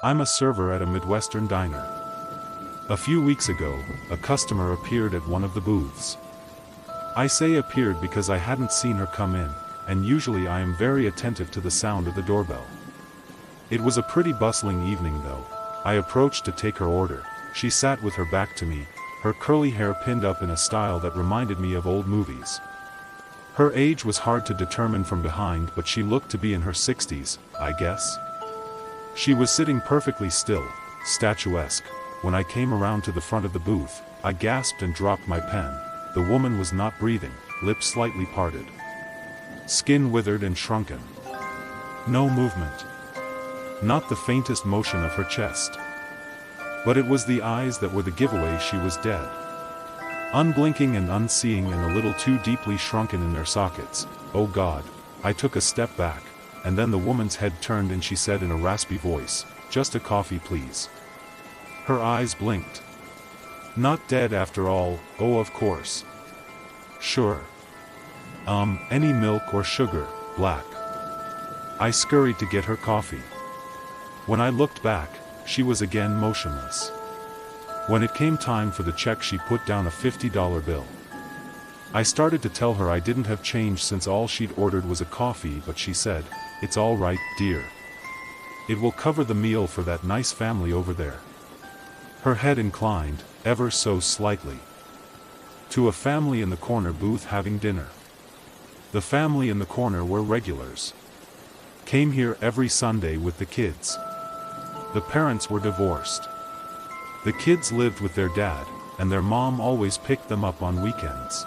I'm a server at a Midwestern diner. A few weeks ago, a customer appeared at one of the booths. I say appeared because I hadn't seen her come in, and usually I am very attentive to the sound of the doorbell. It was a pretty bustling evening though. I approached to take her order. She sat with her back to me, her curly hair pinned up in a style that reminded me of old movies. Her age was hard to determine from behind, but she looked to be in her 60s, I guess. She was sitting perfectly still, statuesque. When I came around to the front of the booth, I gasped and dropped my pen. The woman was not breathing, lips slightly parted. Skin withered and shrunken. No movement. Not the faintest motion of her chest. But it was the eyes that were the giveaway she was dead. Unblinking and unseeing and a little too deeply shrunken in their sockets. Oh God. I took a step back. And then the woman's head turned and she said in a raspy voice, "Just a coffee please." Her eyes blinked. Not dead after all, oh of course. Sure. Any milk or sugar, black. I scurried to get her coffee. When I looked back, she was again motionless. When it came time for the check she put down a $50 bill. I started to tell her I didn't have change since all she'd ordered was a coffee, but she said, "It's all right, dear. It will cover the meal for that nice family over there." Her head inclined, ever so slightly. To a family in the corner booth having dinner. The family in the corner were regulars. Came here every Sunday with the kids. The parents were divorced. The kids lived with their dad, and their mom always picked them up on weekends.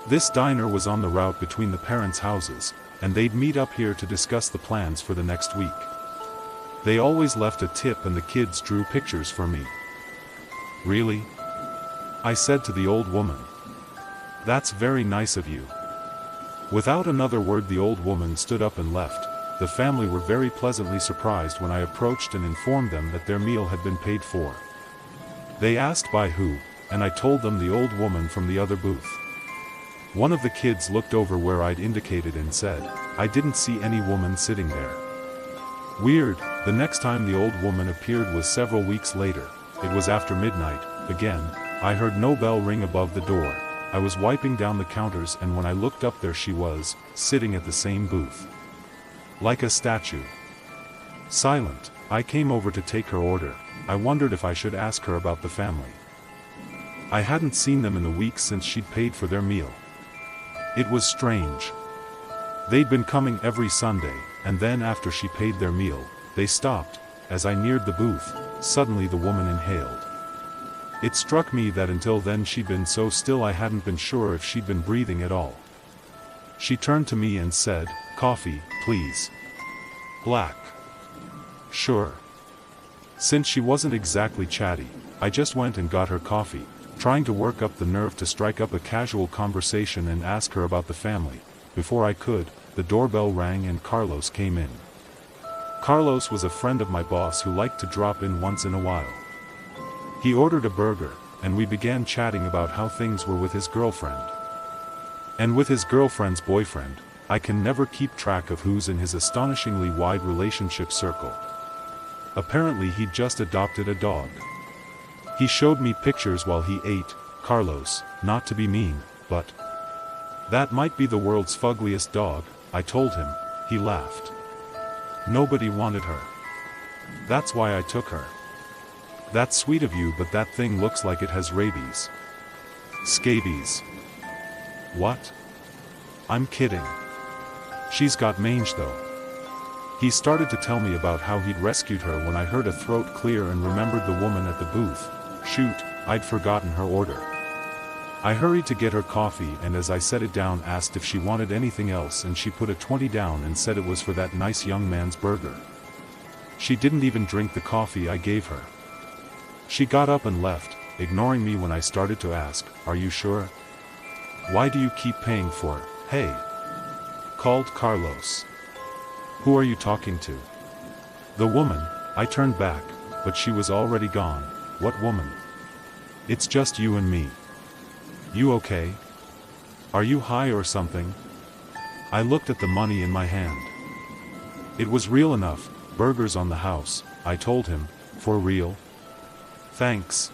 This diner was on the route between the parents' houses, and they'd meet up here to discuss the plans for the next week. They always left a tip and the kids drew pictures for me. "Really?" I said to the old woman. "That's very nice of you." Without another word the old woman stood up and left. The family were very pleasantly surprised when I approached and informed them that their meal had been paid for. They asked by who, and I told them the old woman from the other booth. One of the kids looked over where I'd indicated and said, "I didn't see any woman sitting there." Weird. The next time the old woman appeared was several weeks later. It was after midnight. Again, I heard no bell ring above the door. I was wiping down the counters and when I looked up there she was, sitting at the same booth. Like a statue. Silent. I came over to take her order. I wondered if I should ask her about the family. I hadn't seen them in the week since she'd paid for their meal. It was strange. They'd been coming every Sunday, and then after she paid their meal, they stopped. As I neared the booth, suddenly the woman inhaled. It struck me that until then she'd been so still I hadn't been sure if she'd been breathing at all. She turned to me and said, "Coffee, please." Black. Sure. Since she wasn't exactly chatty, I just went and got her coffee, trying to work up the nerve to strike up a casual conversation and ask her about the family. Before I could, the doorbell rang and Carlos came in. Carlos was a friend of my boss who liked to drop in once in a while. He ordered a burger, and we began chatting about how things were with his girlfriend. And with his girlfriend's boyfriend. I can never keep track of who's in his astonishingly wide relationship circle. Apparently he'd just adopted a dog. He showed me pictures while he ate. Carlos, not to be mean, but that might be the world's fuggliest dog, I told him. He laughed. Nobody wanted her. That's why I took her. That's sweet of you, but that thing looks like it has rabies. Scabies. What? I'm kidding. She's got mange though. He started to tell me about how he'd rescued her when I heard a throat clear and remembered the woman at the booth. Shoot, I'd forgotten her order. I hurried to get her coffee and as I set it down asked if she wanted anything else and she put a 20 down and said it was for that nice young man's burger. She didn't even drink the coffee I gave her. She got up and left, ignoring me when I started to ask, "Are you sure? Why do you keep paying for it?" "Hey!" called Carlos. "Who are you talking to?" "The woman." I turned back. but she was already gone. What woman? It's just you and me. You okay? Are you high or something? I looked at the money in my hand. It was real enough, burgers on the house, I told him. For real? Thanks.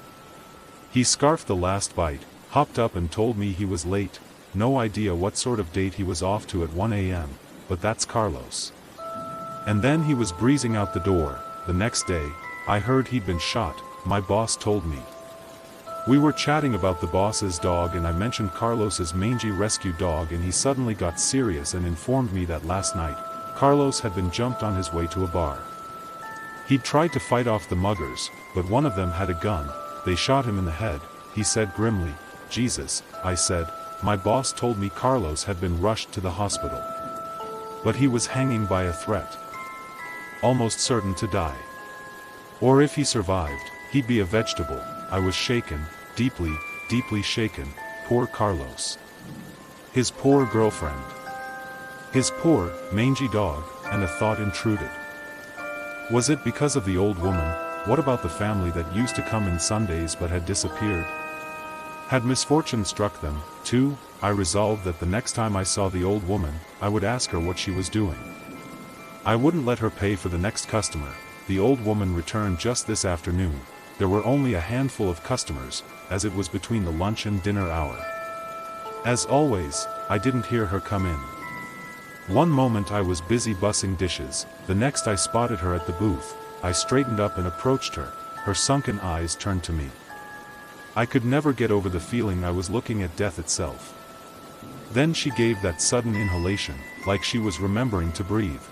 He scarfed the last bite, hopped up and told me he was late. No idea what sort of date he was off to at 1 a.m., but that's Carlos. And then he was breezing out the door. The next day, I heard he'd been shot, my boss told me. We were chatting about the boss's dog and I mentioned Carlos's mangy rescue dog and he suddenly got serious and informed me that last night, Carlos had been jumped on his way to a bar. He'd tried to fight off the muggers, but one of them had a gun. They shot him in the head, he said grimly. Jesus, I said. My boss told me Carlos had been rushed to the hospital. But he was hanging by a thread. Almost certain to die. Or if he survived, he'd be a vegetable. I was shaken, deeply, deeply shaken. Poor Carlos. His poor girlfriend. His poor, mangy dog, and a thought intruded. Was it because of the old woman? What about the family that used to come in Sundays but had disappeared? Had misfortune struck them, too? I resolved that the next time I saw the old woman, I would ask her what she was doing. I wouldn't let her pay for the next customer. The old woman returned just this afternoon. There were only a handful of customers, as it was between the lunch and dinner hour. As always, I didn't hear her come in. One moment I was busy bussing dishes, the next I spotted her at the booth. I straightened up and approached her, her sunken eyes turned to me. I could never get over the feeling I was looking at death itself. Then she gave that sudden inhalation, like she was remembering to breathe.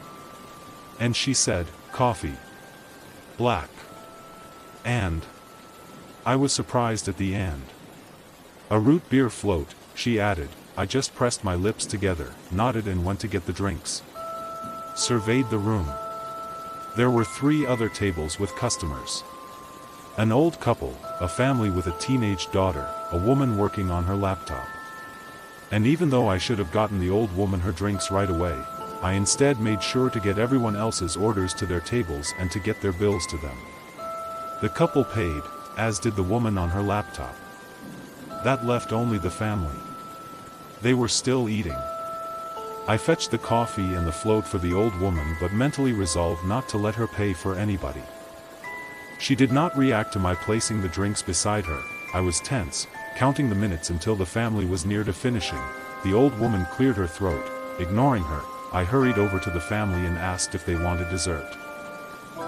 And she said, coffee. Black. And. I was surprised at the and. A root beer float, she added. I just pressed my lips together, nodded and went to get the drinks. Surveyed the room. There were 3 other tables with customers. An old couple, a family with a teenage daughter, a woman working on her laptop. And even though I should have gotten the old woman her drinks right away, I instead made sure to get everyone else's orders to their tables and to get their bills to them. The couple paid, as did the woman on her laptop. That left only the family. They were still eating. I fetched the coffee and the float for the old woman but mentally resolved not to let her pay for anybody. She did not react to my placing the drinks beside her. I was tense, counting the minutes until the family was near to finishing. The old woman cleared her throat. Ignoring her, I hurried over to the family and asked if they wanted dessert.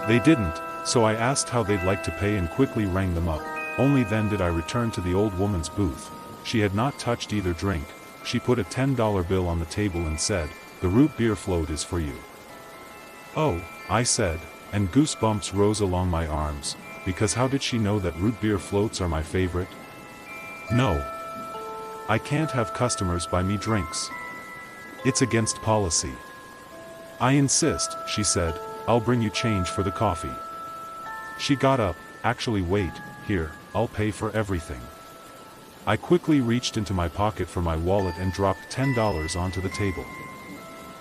They didn't, so I asked how they'd like to pay and quickly rang them up. Only then did I return to the old woman's booth. She had not touched either drink. She put a $10 bill on the table and said, "The root beer float is for you." "Oh," I said, and goosebumps rose along my arms, because how did she know that root beer floats are my favorite? No. I can't have customers buy me drinks. It's against policy. "I insist," she said, "I'll bring you change for the coffee." She got up. "Actually wait, here, I'll pay for everything." I quickly reached into my pocket for my wallet and dropped $10 onto the table.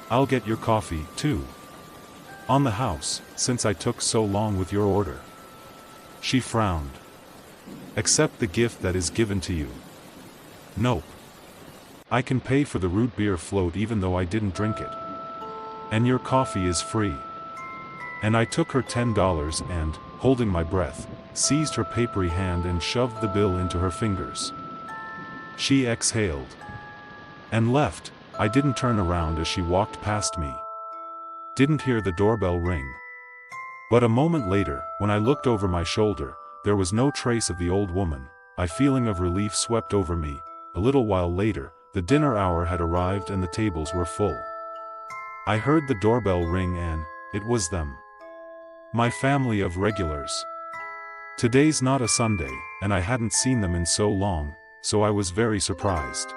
"I'll get your coffee, too. On the house, since I took so long with your order." She frowned. "Accept the gift that is given to you." "Nope. I can pay for the root beer float even though I didn't drink it. And your coffee is free." And I took her $10 and, holding my breath, seized her papery hand and shoved the bill into her fingers. She exhaled. And left. I didn't turn around as she walked past me. Didn't hear the doorbell ring. But a moment later, when I looked over my shoulder, there was no trace of the old woman. A feeling of relief swept over me. A little while later, the dinner hour had arrived and the tables were full. I heard the doorbell ring and, it was them. My family of regulars. Today's not a Sunday, and I hadn't seen them in so long, so I was very surprised.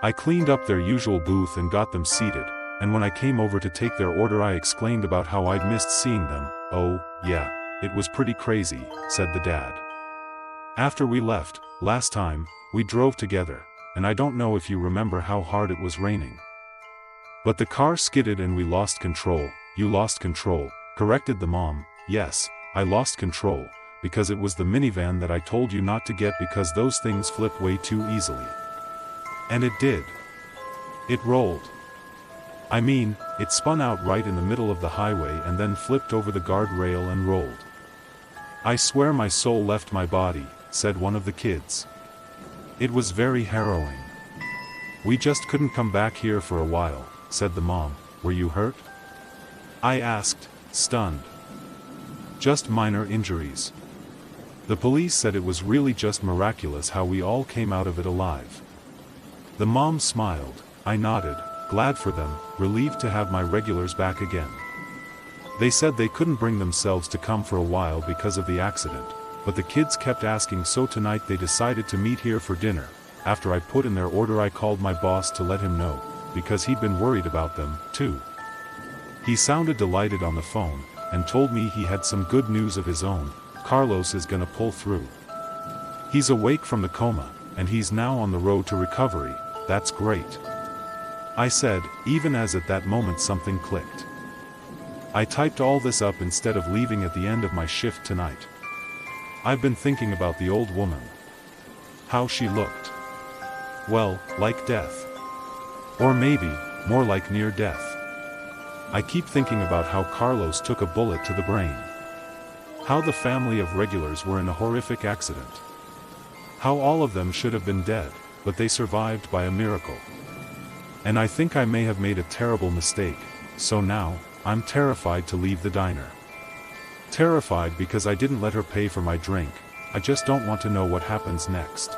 I cleaned up their usual booth and got them seated, and when I came over to take their order I exclaimed about how I'd missed seeing them. "Oh, yeah, it was pretty crazy," said the dad. "After we left, last time, we drove together, and I don't know if you remember how hard it was raining. But the car skidded and we lost control." "You lost control," corrected the mom. "Yes, I lost control, because it was the minivan that I told you not to get because those things flip way too easily. And it did. It rolled. I mean, it spun out right in the middle of the highway and then flipped over the guardrail and rolled. I swear my soul left my body, said one of the kids. It was very harrowing. We just couldn't come back here for a while, said the mom. Were you hurt? I asked, stunned. Just minor injuries. The police said it was really just miraculous how we all came out of it alive. The mom smiled. I nodded, glad for them, relieved to have my regulars back again. They said they couldn't bring themselves to come for a while because of the accident, but the kids kept asking, so tonight they decided to meet here for dinner. After I put in their order, I called my boss to let him know, because he'd been worried about them, too. He sounded delighted on the phone, and told me he had some good news of his own. Carlos is gonna pull through. He's awake from the coma, and he's now on the road to recovery. That's great. I said, even as at that moment something clicked. I typed all this up instead of leaving at the end of my shift tonight. I've been thinking about the old woman. How she looked. Well, like death. Or maybe, more like near death. I keep thinking about how Carlos took a bullet to the brain. How the family of regulars were in a horrific accident. How all of them should have been dead, but they survived by a miracle. And I think I may have made a terrible mistake, so now, I'm terrified to leave the diner. Terrified because I didn't let her pay for my drink. I just don't want to know what happens next.